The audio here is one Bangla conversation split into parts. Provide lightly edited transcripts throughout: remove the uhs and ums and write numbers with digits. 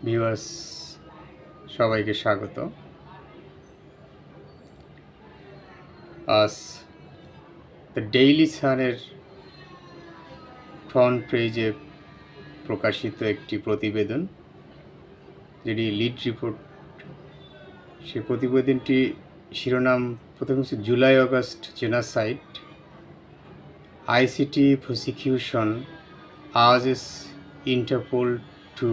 ভিউয়ার্স সবাইকে স্বাগত। আজ দ্য ডেইলি সানের ফ্রন্ট পেজে প্রকাশিত একটি প্রতিবেদন, যেটি লিড রিপোর্ট। সেই প্রতিবেদনটি শিরোনাম প্রথমে হচ্ছে July August genocide, ICT prosecution urges Interpol to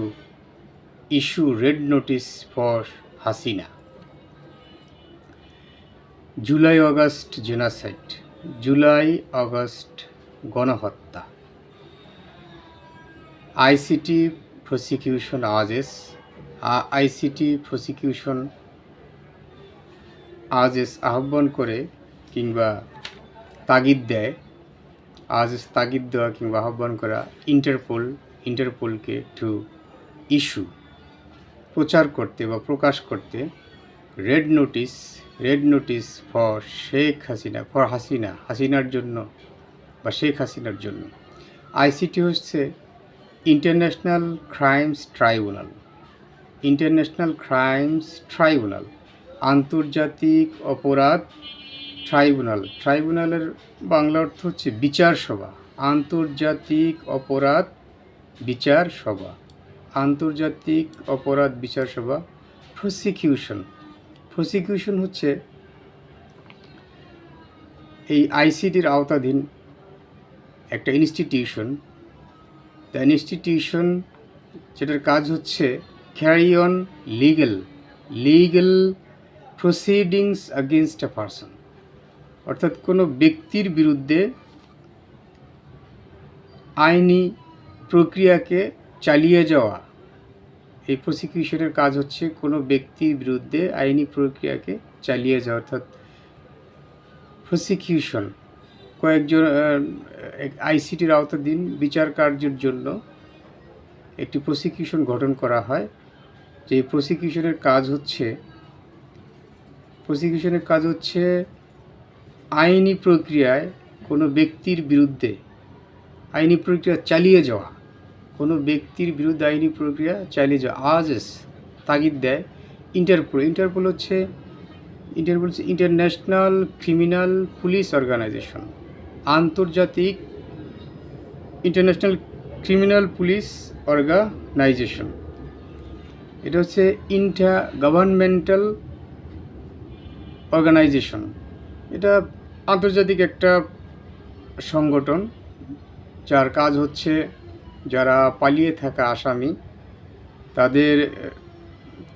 issue red notice for Hasina. July August genocide, July August গণহত্যা। আইসিটি প্রসিকিউশন আজেস আহ্বান করে কিংবা তাগিদ দেয়, তাগিদ দেওয়া কিংবা আহ্বান করা ইন্টারপোলকে টু ইস্যু প্রচার করতে বা প্রকাশ করতে রেড নোটিস ফর হাসিনার জন্য বা শেখ হাসিনার জন্য। আইসিটি হচ্ছে ইন্টারন্যাশনাল ক্রাইমস ট্রাইব্যুনাল, আন্তর্জাতিক অপরাধ ট্রাইব্যুনাল। ট্রাইব্যুনালের বাংলা অর্থ হচ্ছে বিচার সভা, আন্তর্জাতিক অপরাধ বিচার সভা। প্রসিকিউশন হচ্ছে এই আইসিটির আওতাধীন একটা ইনস্টিটিউশন। দ্য ইনস্টিটিউশন যেটার কাজ হচ্ছে carry on legal proceedings against a person, অর্থাৎ কোনো ব্যক্তির বিরুদ্ধে আইনি প্রক্রিয়াকে চালিয়ে যাওয়া। এই প্রসিকিউশনের কাজ হচ্ছে কোনো ব্যক্তির বিরুদ্ধে আইনি প্রক্রিয়াকে চালিয়ে যাওয়া, অর্থাৎ প্রসিকিউশন। কয়েকজন আইসিটির আওতাধীন বিচার কার্যের জন্য একটি প্রসিকিউশন গঠন করা হয়। যে প্রসিকিউশনের কাজ হচ্ছে আইনি প্রক্রিয়ায় কোনো ব্যক্তির বিরুদ্ধে আইনি প্রক্রিয়া চালিয়ে যাওয়া, আজেস তাগিদ দেয় ইন্টারপোল হচ্ছে ইন্টারন্যাশনাল ক্রিমিনাল পুলিশ অর্গানাইজেশন, আন্তর্জাতিক ইন্টারন্যাশনাল ক্রিমিনাল পুলিশ অর্গানাইজেশন। এটা হচ্ছে ইন্টারগভর্নমেন্টাল অর্গানাইজেশন। এটা আন্তর্জাতিক একটা সংগঠন যার কাজ হচ্ছে যারা পালিয়ে থাকা আসামি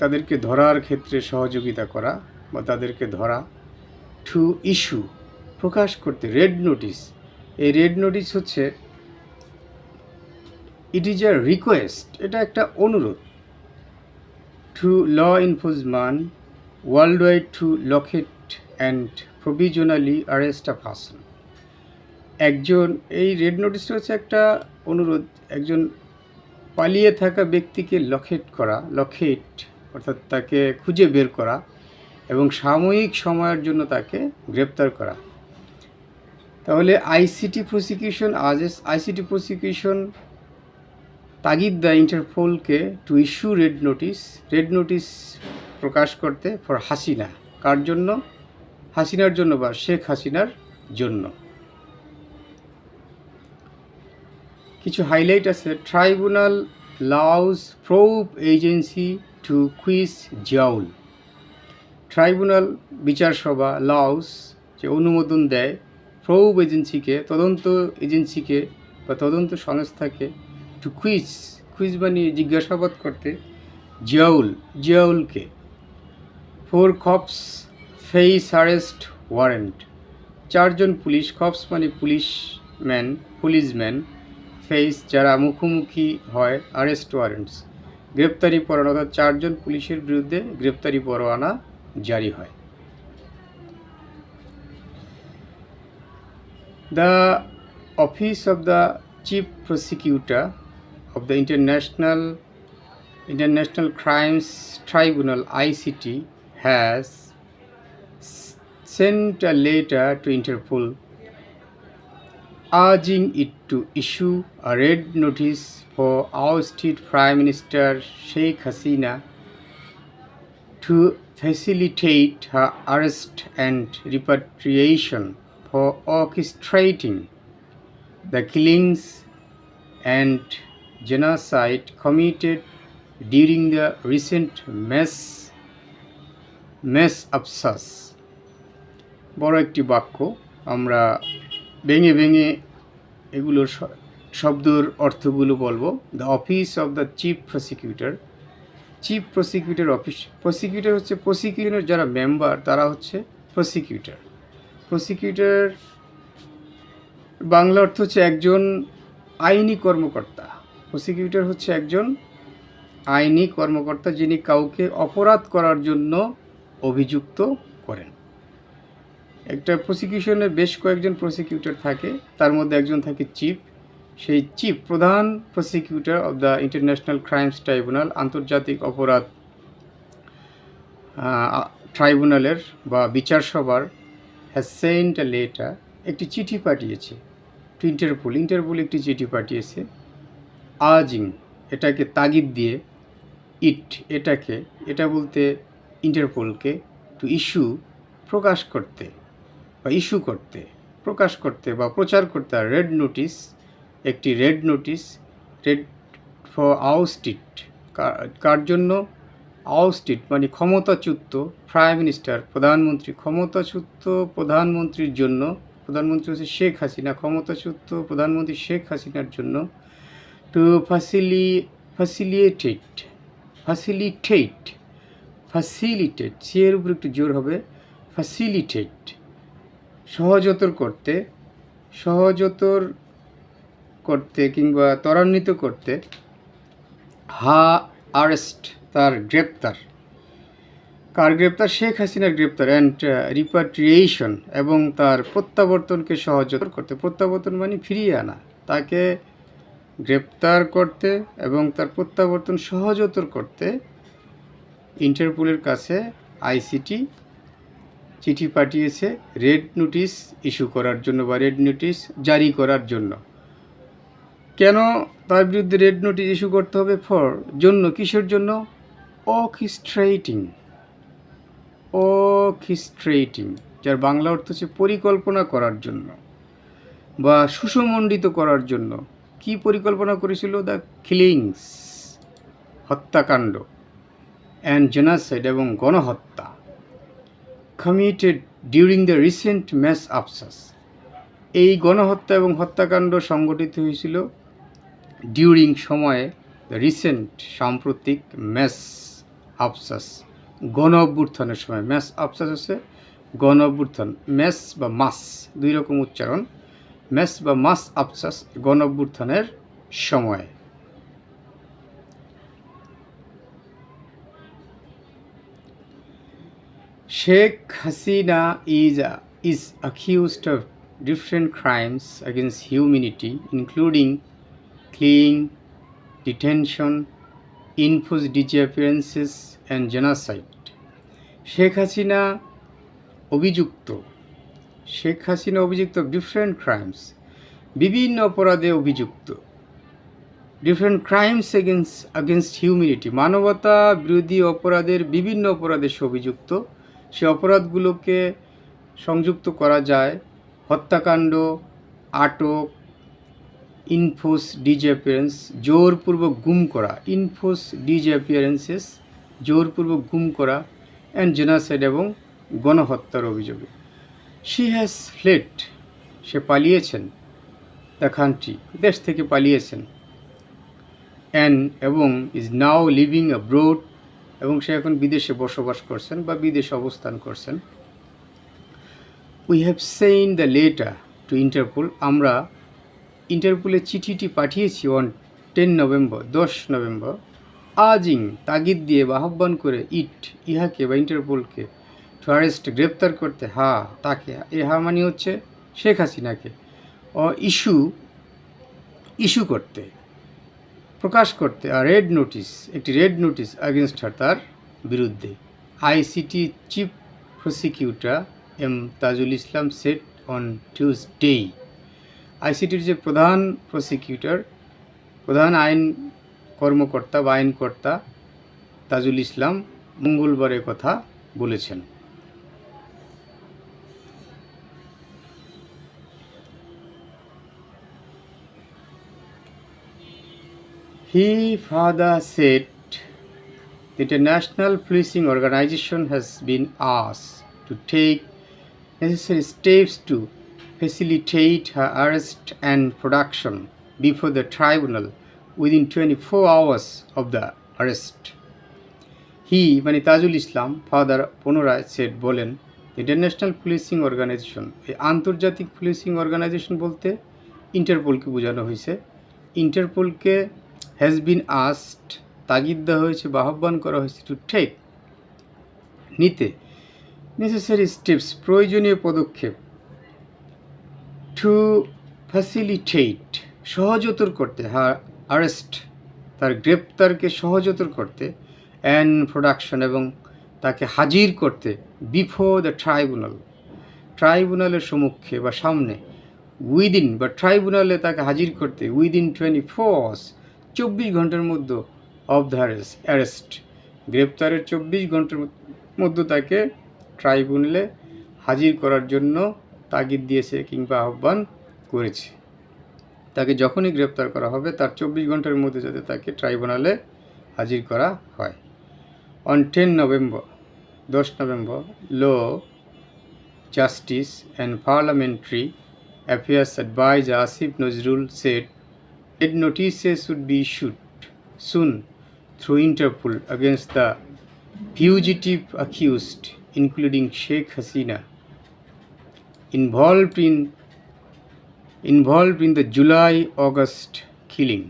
তাদেরকে ধরার ক্ষেত্রে সহযোগিতা করা বা তাদেরকে ধরা, টু ইস্যু প্রকাশ করতে রেড নোটিস। এই রেড নোটিস হচ্ছে ইট ইজ আ রিকোয়েস্ট, এটা একটা অনুরোধ, to law enforcement world wide to locate and provisionally arrest a person. এই রেড নোটিসটা হচ্ছে একটা অনুরোধ একজন পালিয়ে থাকা ব্যক্তিকে লোকেট অর্থাৎ তাকে খুঁজে বের করা এবং সাময়িক সময়ের জন্য তাকে গ্রেপ্তার করা। তাহলে আইসিটি প্রসিকিউশন তাগিদ দেয় ইন্টারপোলকে টু ইস্যু রেড নোটিস প্রকাশ করতে ফর হাসিনা। কার জন্য? হাসিনার জন্য বা শেখ হাসিনার জন্য। কিছু হাইলাইট আছে। Tribunal allows probe agency to quiz Ziaul. Tribunal বিচার সভা লাউজ যে অনুমোদন দেয় প্রোব এজেন্সিকে, তদন্ত সংস্থাকে টু কুইজ বানিয়ে জিজ্ঞাসাবাদ করতে জিয়াউলকে। 4 cops ফেস অ্যারেস্ট ওয়ারেন্ট। 4 জন কপস মানে পুলিশম্যান, ফেস যারা মুখোমুখি হয়, অ্যারেস্ট ওয়ারেন্টস গ্রেপ্তারি পরোয়ানা, অর্থাৎ 4 জন পুলিশের বিরুদ্ধে গ্রেপ্তারি পরোয়ানা জারি হয়। The office of the chief prosecutor of the International Crimes Tribunal ICT has sent a letter to Interpol urging it to issue a red notice for ousted Prime Minister Sheikh Hasina to facilitate her arrest and repatriation, for orchestrating the killings and genocide committed during the recent mass abscess. বড় একটি বাক্য, আমরা ভেঙে ভেঙে এগুলোর শব্দর অর্থগুলো বলবো। The office of the chief prosecutor, chief prosecutor office. Prosecutor হচ্ছে প্রসিকিউশনের যারা মেম্বার তারা হচ্ছে প্রসিকিউটর। প্রসিকিউটর বাংলা অর্থ হচ্ছে একজন আইনি কর্মকর্তা। প্রসিকিউটর হচ্ছে একজন আইনি কর্মকর্তা যিনি কাউকে অপরাধ করার জন্য অভিযুক্ত করেন। একটা প্রসিকিউশনে বেশ কয়েকজন প্রসিকিউটর থাকে, তার মধ্যে একজন থাকে চিফ। সেই চিফ প্রধান prosecutor of the international crimes tribunal, আন্তর্জাতিক অপরাধ ট্রাইব্যুনালের বা বিচার সভার, হ্যাজ সেন্ট এ লেটার, একটি চিঠি পাঠিয়েছে টু ইন্টারপোল। ইন্টারপোল একটি চিঠি পাঠিয়েছে, আর্জিং, এটাকে তাগিদ দিয়ে, এটাকে, এটা বলতে ইন্টারপোলকে, টু ইস্যু, প্রকাশ করতে বা ইস্যু করতে, প্রকাশ করতে বা প্রচার করতে, রেড নোটিশ, একটি red notice, red for ousted, কার জন্য? আউস্টেড মানে ক্ষমতাচ্যুত প্রাইম মিনিস্টার, প্রধানমন্ত্রী, ক্ষমতাচ্যুত প্রধানমন্ত্রীর জন্য। প্রধানমন্ত্রী হচ্ছে শেখ হাসিনা, ক্ষমতাচ্যুত প্রধানমন্ত্রী শেখ হাসিনার জন্য। টু ফ্যাসিলিটেট, সি এর উপর একটু জোর হবে, ফ্যাসিলিটেট, সহজতর করতে কিংবা ত্বরান্বিত করতে, আরেস্ট, তার গ্রেপ্তার। কার গ্রেপ্তার? শেখ হাসিনার গ্রেপ্তার। অ্যান্ড রিপাট্রিয়েশন, এবং তার প্রত্যাবর্তনকে সহজতর করতে। প্রত্যাবর্তন মানে ফিরিয়ে আনা, তাকে গ্রেপ্তার করতে এবং তার প্রত্যাবর্তন সহজতর করতে ইন্টারপোলের কাছে আইসিটি চিঠি পাঠিয়েছে রেড নোটিশ ইস্যু করার জন্য বা রেড নোটিশ জারি করার জন্য। কেন তার বিরুদ্ধে রেড নোটিশ ইস্যু করতে হবে? জন্য, কিসের জন্য? অর্কেস্ট্রেটিং, যার বাংলা অর্থ হচ্ছে পরিকল্পনা করার জন্য বা সুসমণ্ডিত করার জন্য। কি পরিকল্পনা করেছিল? দ্য কিলিংস, হত্যাকাণ্ড, অ্যান্ড জেনোসাইড, এবং গণহত্যা, committed during the recent mass abuses. এই গণহত্যা এবং হত্যাকাণ্ড সংগঠিত হয়েছিল ডিউরিং, সময়ে, রিসেন্ট, সাম্প্রতিক, ম্যাস আবসাস, গণ অভ্যুত্থানের সময়। ম্যাস আবসাস হচ্ছে গণ অভ্যুত্থান। ম্যাস বা মাস দুই রকম উচ্চারণ। ম্যাস বা মাস আবসাস গণ অভ্যুত্থানের সময়। Sheikh Hasina is accused of different crimes against humanity, including killing, detention, enforced disappearances, and genocide. Sheikh Hasina অভিযুক্ত ডিফারেন্ট ক্রাইমস, বিভিন্ন অপরাধে অভিযুক্ত। ডিফারেন্ট ক্রাইমস এগেনস্ট হিউম্যানিটি, মানবতা বিরোধী অপরাধের বিভিন্ন অপরাধে সে অভিযুক্ত। সে অপরাধগুলোকে সংযুক্ত করা যায় হত্যাকাণ্ড, আটক, ইনফোর্স ডিসঅ্যাপিয়ারেন্স, জোরপূর্বক গুম করা, ইনফোর্স ডিসঅ্যাপিয়ারেন্সেস, জোরপূর্বক গুম করা, অ্যান্ড জেনোসাইড, এবং গণহত্যার অভিযোগে। শি হ্যাজ ফ্লেড, সে পালিয়েছেন, দ্য কান্ট্রি, দেশ থেকে পালিয়েছেন, এবং ইজ নাও লিভিং অ্যাব্রোড, এবং সে এখন বিদেশে বসবাস করছেন বা বিদেশে অবস্থান করছেন। We have sent the letter to Interpol, আমরা ইন্টারপোলে চিঠিটি পাঠিয়েছি অন 10 নভেম্বর, আর্জিং, তাগিদ দিয়ে বা আহ্বান করে, ইহাকে বা ইন্টারপোলকে, টু অ্যারেস্ট, গ্রেপ্তার করতে, তাকে, মানে হচ্ছে শেখ হাসিনাকে, ইস্যু করতে, প্রকাশ করতে, রেড নোটিশ, একটি রেড নোটিশ এগেনস্ট হার, তার বিরুদ্ধে। ICT chief prosecutor M Tajul Islam said on Tuesday. আইসিটির যে প্রধান প্রসিকিউটর প্রধান আইন কর্মকর্তা বা আইনকর্তা তাজুল ইসলাম মঙ্গলবারের কথা বলেছেন। He further said the International Policing Organization has been asked to take necessary steps to facilitate her arrest and production before the tribunal within 24 hours of the arrest. He মানে তাজুল ইসলাম ফাদার পুনরায় সেট বলেন, ইন্টারন্যাশনাল পুলিশিং অর্গানাইজেশন, এই আন্তর্জাতিক পুলিশিং অর্গানাইজেশন বলতে ইন্টারপোলকে বোঝানো হয়েছে। ইন্টারপোলকে হ্যাজ বিন আস্কড, তাগিদ দেওয়া হয়েছে বা আহ্বান করা হয়েছে, টু টেক, নিতে, নেসেসারি স্টেপস, প্রয়োজনীয় পদক্ষেপ, টু ফ্যাসিলিটেট, সহজতর করতে, অ্যারেস্ট, তার গ্রেপ্তারকে সহজতর করতে, অ্যান্ড প্রোডাকশন, এবং তাকে হাজির করতে, বিফোর দ্য ট্রাইব্যুনাল, ট্রাইব্যুনালের সম্মুখে বা সামনে, উইদিন বা ট্রাইব্যুনালে তাকে হাজির করতে, উইদিন 24 আওয়ার্স, 24 ঘন্টার মধ্যে, অফ দ্য অ্যারেস্ট, গ্রেপ্তারের 24 ঘন্টার মধ্যে তাকে ট্রাইব্যুনালে হাজির করার জন্য তাগিদ দিয়েছে কিংবা আহ্বান করেছে। তাকে যখনই গ্রেপ্তার করা হবে তার 24 ঘন্টার মধ্যে যাতে তাকে ট্রাইব্যুনালে হাজির করা হয়। On 10 November, law, justice and parliamentary affairs adviser Asif Nazrul said that notices would be issued soon through Interpol against the fugitive accused, including Sheikh Hasina, involved in the July-August killing.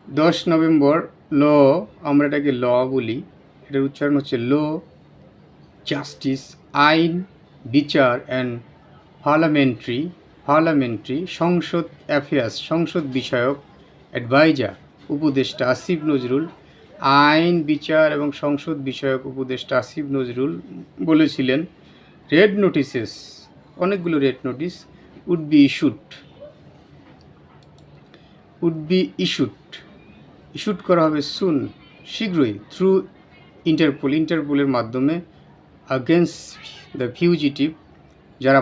10 November, ল, আমরা এটাকে ল বলি, এটার উচ্চারণ হচ্ছে ল, জাস্টিস, আইন, বিচার, অ্যান্ড পার্লামেন্টারি, সংসদ অ্যাফেয়ার্স, সংসদ বিষয়ক, অ্যাডভাইজার, উপদেষ্টা আসিফ নজরুল, আইন, বিচার এবং সংসদ বিষয়ক উপদেষ্টা আসিফ নজরুল বলেছিলেন, রেড নোটিসেস, অনেকগুলো red notice, would be issued করা হবে সুন, শীঘ্রই, থ্রু ইন্টারপোলের মাধ্যমে, আগেনস্ট দ্য ফিউজিটিভ, যারা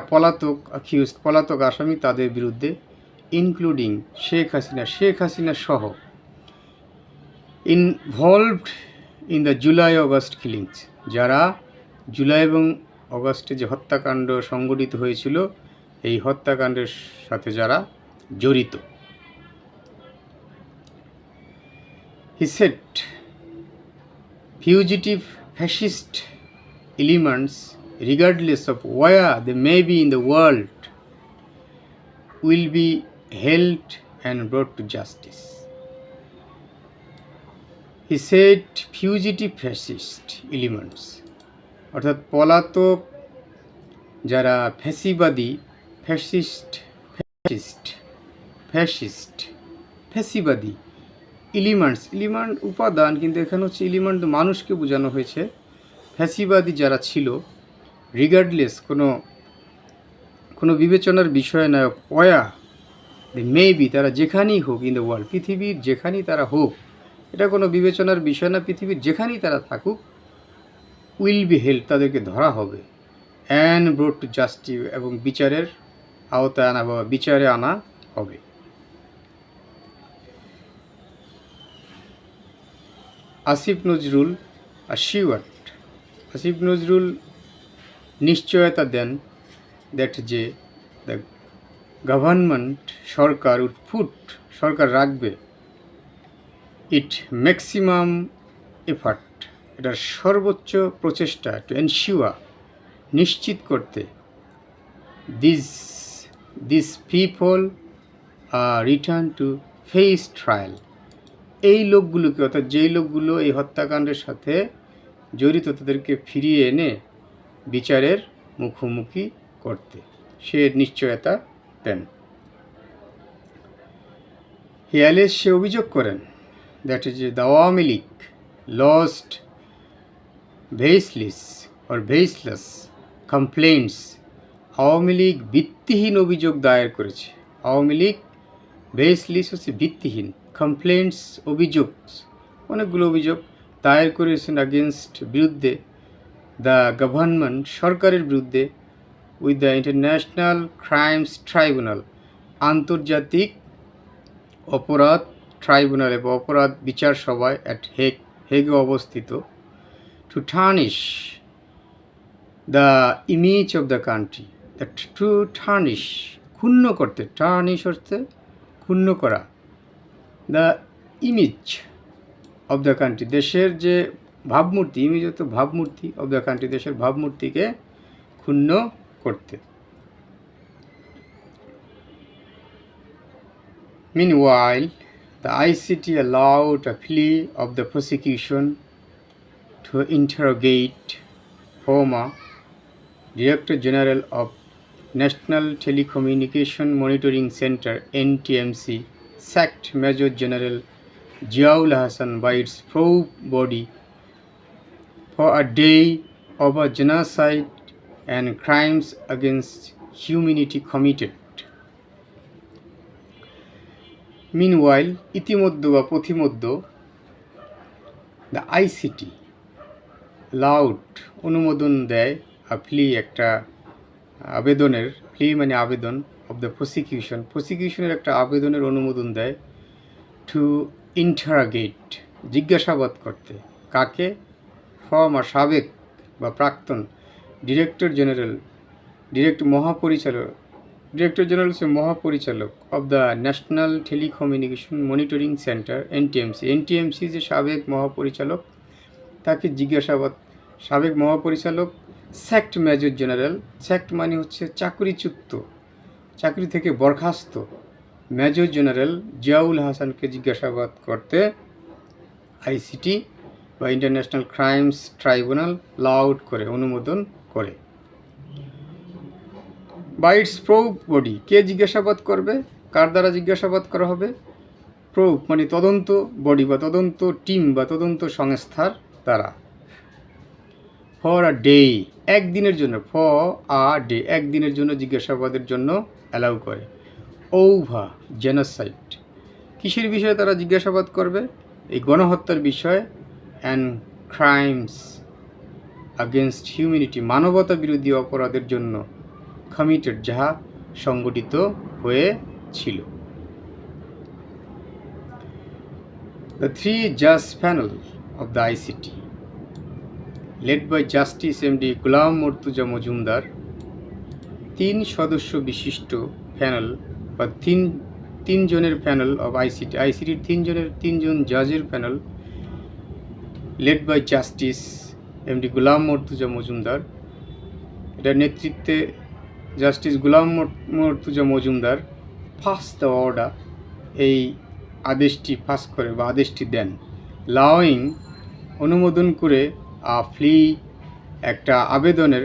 পলাতক আসামি তাদের বিরুদ্ধে, ইনক্লুডিং শেখ হাসিনা সহ, ইনভলভড ইন দ্য জুলাই-অগস্ট কিলিংস, যারা জুলাই এবং অগস্টে যে হত্যাকাণ্ড সংঘটিত হয়েছিল এই হত্যাকাণ্ডের সাথে যারা জড়িত। He said, fugitive fascist elements, regardless of where they may be in the world, will be held and brought to justice. He said, fugitive fascist elements, অর্থাৎ পলাতক যারা ফ্যাসিবাদী এলিমেন্ট উপাদান, কিন্তু এখানে হচ্ছে এলিমেন্ট মানুষকে বোঝানো হয়েছে। ফ্যাসিবাদী যারা ছিল, রিগার্ডলেস, কোনো বিবেচনার বিষয় নয়, ওয়া দে মে বি, তারা যেখানেই হোক, ইন দ্য ওয়ার্ল্ড, পৃথিবীর যেখানেই তারা হোক, এটা কোনো বিবেচনার বিষয় না, পৃথিবীর যেখানেই তারা থাকুক, উইল বি হেল্ড, তাদেরকে ধরা হবে, অ্যান্ড ব্রোট টু জাস্টিস, এবং বিচারের আওতায় আনা বা বিচারে আনা হবে। আসিফ নজরুল নিশ্চয়তা দেন দ্যাট যে দ্য গভর্নমেন্ট, সরকার রাখবে, ইট ম্যাক্সিমাম এফার্ট, এটার সর্বোচ্চ প্রচেষ্টা, টু এনশিওর, নিশ্চিত করতে, this people are return to face trial, এই লোকগুলোকে, অর্থাৎ যেই লোকগুলো এই হত্যাকাণ্ডের সাথে জড়িত তাদেরকে ফিরিয়ে এনে বিচারের মুখোমুখি করতে সে নিশ্চয়তা দেন। সে অভিযোগ করেন that is the Awami League lodged baseless complaints, Awami League ভিত্তিহীন অভিযোগ দায়ের করেছে। আওয়ামী লীগ বেসলিস হচ্ছে ভিত্তিহীন, কমপ্লেন্টস অভিযোগ, অনেকগুলো অভিযোগ দায়ের করেছেন বিরুদ্ধে দ্য গভর্নমেন্ট, সরকারের বিরুদ্ধে, with the international crimes tribunal, আন্তর্জাতিক অপরাধ ট্রাইব্যুনালে বা অপরাধ বিচার সভায় অ্যাট হেগে অবস্থিত, to tarnish the image of the country, to tarnish ক্ষুণ্ণ করতে, টার্নিশ হচ্ছে ক্ষুণ্ণ করা, the image of the country দেশের যে ভাবমূর্তি, ইমেজ হচ্ছে ভাবমূর্তি, অফ দ্য কান্ট্রি দেশের ভাবমূর্তিকে ক্ষুণ্ণ করতে। Meanwhile, the ICT allowed a plea of the prosecution to interrogate former Director General of National Telecommunication Monitoring Center (NTMC), sacked Major General Ziaul Hasan by its probe body for a day over genocide and crimes against humanity committed. Meanwhile, ইতিমধ্যে বা পথিমধ্যে, দ্য আইসিটি লাউড অনুমোদন দেয়, প্লি একটা আবেদনের, প্লি মানে আবেদন, অফ দ্য প্রসিকিউশনের একটা আবেদনের অনুমোদন দেয়, টু ইন্টারোগেট জিজ্ঞাসাবাদ করতে, কাকে? ফর্মার সাবেক বা প্রাক্তন ডিরেক্টর জেনারেল, ডিরেক্টর জেনারেল হচ্ছে মহাপরিচালক of the national telecommunication monitoring centre NTMC যে সাবেক মহাপরিচালক, তাকে জিজ্ঞাসাবাদ, সাবেক মহাপরিচালক, স্যাক্ট মেজর জেনারেল, স্যাক্ট মানে হচ্ছে চাকরিচ্যুত, চাকরি থেকে বরখাস্ত মেজর জেনারেল জিয়াউল হাসানকে জিজ্ঞাসাবাদ করতে আইসিটি বা ইন্টারন্যাশনাল ক্রাইমস ট্রাইব্যুনাল লাউড করে, অনুমোদন করে। বাই ইটস প্রোব বডি, কে জিজ্ঞাসাবাদ করবে, কার দ্বারা জিজ্ঞাসাবাদ করা হবে? প্রোব মানে তদন্ত বডি বা তদন্ত টিম বা তদন্ত সংস্থার দ্বারা। ফর আ ডে, একদিনের জন্য, ফর আ ডে একদিনের জন্য জিজ্ঞাসাবাদের জন্য অ্যালাউ করে। ওভা জেনোসাইড, কিসের বিষয়ে তারা জিজ্ঞাসাবাদ করবে? এই গণহত্যার বিষয়, অ্যান্ড ক্রাইমস আগেনস্ট হিউম্যানিটি, মানবতা বিরোধী অপরাধের জন্য, কমিটেড যাহা সংগঠিত হয়েছিল। The three judge panel of the ICT, led by Justice M.D. Ghulam Murtuza Majumdar, 3 সদস্য বিশিষ্ট প্যানেল বা তিন জনের প্যানেল অফ আইসিটির 3 জন জাজের panel, led by justice M.D. Ghulam Murtuza Majumdar, এটার নেতৃত্বে justice Ghulam Murtuza Majumdar pass the order, এই আদেশটি পাস করে বা আদেশটি দেন। লাউইং, অনুমোদন করে, প্লি একটা আবেদনের,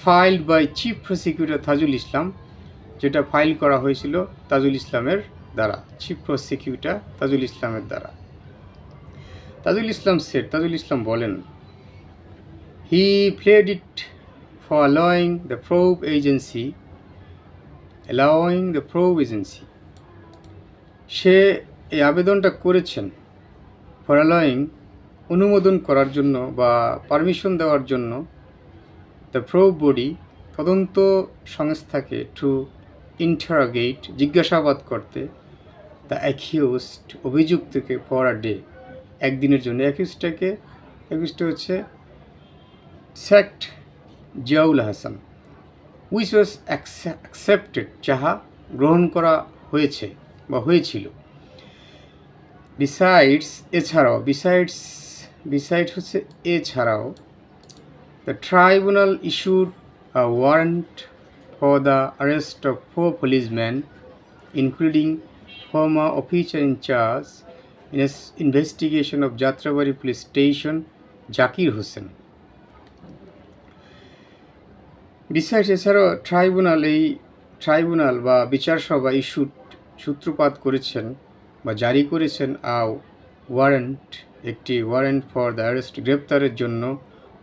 filed by chief prosecutor Tajul Islam, যেটা ফাইল করা হয়েছিল তাজুল ইসলামের দ্বারা, চিফ প্রসিকিউটর তাজুল ইসলামের দ্বারা। তাজুল ইসলাম বলেন, he played it for allowing the probe agency, সে এই আবেদনটা করেছেন ফর অ্যালাউইং, অনুমোদন করার জন্য বা পারমিশন দেওয়ার জন্য, দ্য প্রোব বডি, তদন্ত সংস্থাকে, টু ইন্টারোগেট জিজ্ঞাসাবাদ করতে, দ্য অ্যাকিউজড অভিযুক্তকে, ফর আ ডে একদিনের জন্য। অ্যাকিউজটা হচ্ছে sacked Ziaul Hasan, which was accepted, যাহা গ্রহণ করা হয়েছে বা হয়েছিল। বিসাইডস, এছাড়াও, বিসাইড হচ্ছে এছাড়াও, the tribunal issued a warrant for the arrest of 4 policemen, including former officer in charge in investigation of Jatrabari Police Station, Zakir Hossain. এছাড়াও ট্রাইব্যুনাল বা বিচার সভা সূত্রপাত করেছেন বা জারি করেছেন ওয়ারেন্ট, একটি ওয়ারেন্ট ফর দ্য অ্যারেস্ট, গ্রেপ্তারের জন্য,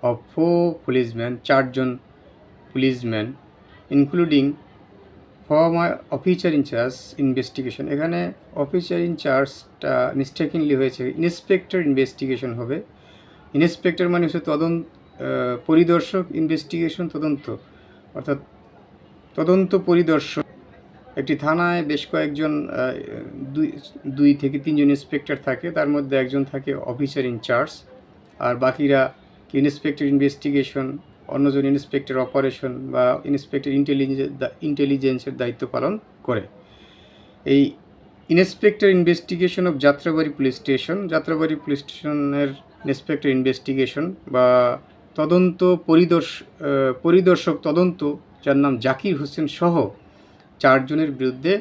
অফ 4 policemen, 4 জন policemen, including former officer in charge investigation. এখানে অফিসার ইন চার্জটা মিস্টেকিংলি হয়েছে, ইন্সপেক্টর ইনভেস্টিগেশন হবে। ইন্সপেক্টর মানে হচ্ছে পরিদর্শক, ইনভেস্টিগেশন তদন্ত, অর্থাৎ তদন্ত পরিদর্শক। একটি থানায় বেশ কয়েকজন দুই থেকে তিনজন ইন্সপেক্টর থাকে, তার মধ্যে একজন থাকে অফিসার ইন চার্জ, আর বাকিরা ইন্সপেক্টর ইনভেস্টিগেশন, অন্যজন ইন্সপেক্টর অপারেশন বা ইন্সপেক্টর ইন্টেলিজেন্সের দায়িত্ব পালন করে। এই inspector investigation of Jatrabari police station, Jatrabari police স্টেশনের ইন্সপেক্টর ইনভেস্টিগেশন বা তদন্ত পরিদর্শক তদন্ত, যার নাম জাকির হোসেন সহ 4 জনের বিরুদ্ধে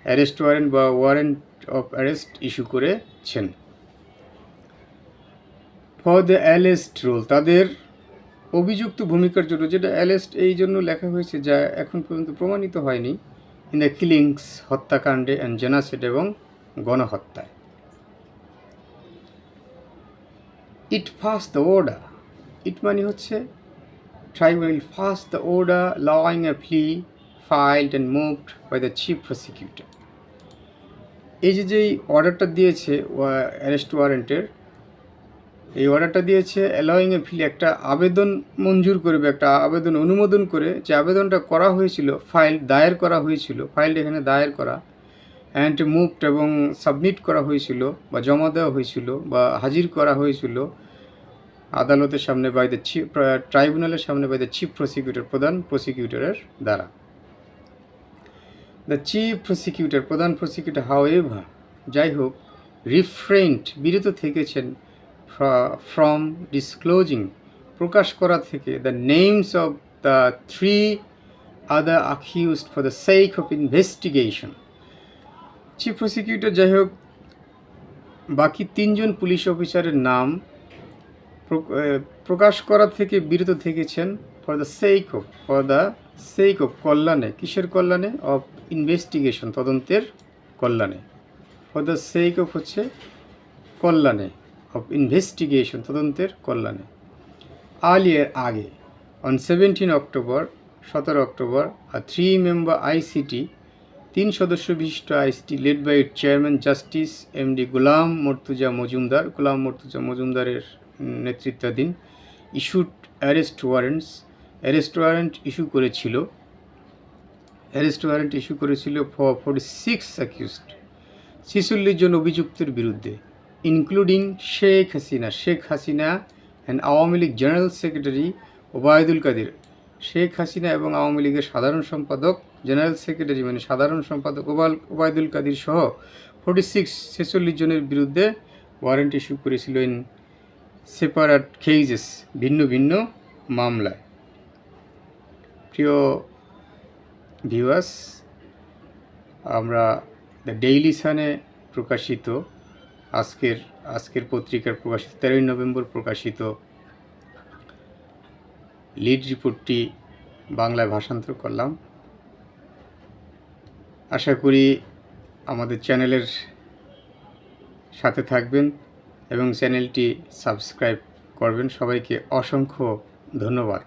অ্যারেস্ট ওয়ারেন্ট বা ওয়ারেন্ট অফ অ্যারেস্ট ইস্যু করেছেন। ফর দ্য অ্যালেস্ট রোল, তাদের অভিযুক্ত ভূমিকার জন্য, যেটা অ্যালেস্ট এই জন্য লেখা হয়েছে যা এখন পর্যন্ত প্রমাণিত হয়নি, ইন দ্য কিলিংস, হত্যাকাণ্ডে, অ্যান্ড জেনোসাইড এবং গণহত্যায়। It pass the order, it মানে হচ্ছে tribunal pass the order allowing a plea filed and moved by the chief prosecutor. এই যেই অর্ডারটা দিয়েছে অ্যারেস্ট ওয়ারেন্টের, এই অর্ডারটা দিয়েছে অ্যালাউইং এ প্লি, একটা আবেদন মঞ্জুর করবে, একটা আবেদন অনুমোদন করে, যে আবেদনটা করা হয়েছিল, দায়ের করা হয়েছিল, এখানে দায়ের করা, অ্যান্ড মুভড এবং সাবমিট করা হয়েছিল বা জমা দেওয়া হয়েছিল বা হাজির করা হয়েছিল আদালতের সামনে বাই দ্য ট্রাইব্যুনালের সামনে বাই দ্য চিফ প্রসিকিউটর, প্রধান প্রসিকিউটরের দ্বারা। দ্য চিফ প্রসিকিউটর, প্রধান প্রসিকিউটর, হাউএভার, যাই হোক, রিফ্রেন্ড, বিরত থেকেছেন, ফ্রম ডিসক্লোজিং, প্রকাশ করা থেকে, the names of the 3 other accused for the sake of investigation. Chief prosecutor যাই হোক বাকি 3 জন পুলিশ অফিসারের নাম প্রকাশ করা থেকে বিরত থেকেছেন, ফর দ্য সেক অফ, কল্যাণে, কিসের কল্যাণে, অফ ইনভেস্টিগেশন, তদন্তের কল্যাণে। ফর দ্য সেক অফ হচ্ছে কল্যাণে, অফ ইনভেস্টিগেশন, তদন্তের কল্যাণে। আলিয়ার আগে, অন 17 অক্টোবর, 17 অক্টোবর, আর 3 মেম্বার আইসিটি, 3 সদস্য বিশিষ্ট ICT, led by chairman justice MD Golam Murtuza মজুমদারের নেতৃত্বাধীন, ইস্যুড অ্যারেস্ট ওয়ারেন্ট ইস্যু করেছিল ফর 46 অ্যাকিউজড, 46 জন অভিযুক্তের বিরুদ্ধে, including Sheikh Hasina and Awami League general secretary Obaidul Quader, Sheikh Hasina এবং আওয়ামী লীগের সাধারণ সম্পাদক, জেনারেল সেক্রেটারি মানে সাধারণ সম্পাদক ওবায়দুল কাদের সহ 46 জনের বিরুদ্ধে ওয়ারেন্ট ইস্যু করেছিল ইন সেপারেট কেসেস, ভিন্ন ভিন্ন মামলায়। প্রিয় ভিউয়ার্স, আমরা দ্য ডেইলি সানে প্রকাশিত আজকের পত্রিকার প্রকাশিত 13 নভেম্বর প্রকাশিত লিড রিপোর্টটি বাংলায় ভাষান্তর করলাম। আশা করি আমাদের চ্যানেলের সাথে থাকবেন এবং চ্যানেলটি সাবস্ক্রাইব করবেন। সবাইকে অসংখ্য ধন্যবাদ।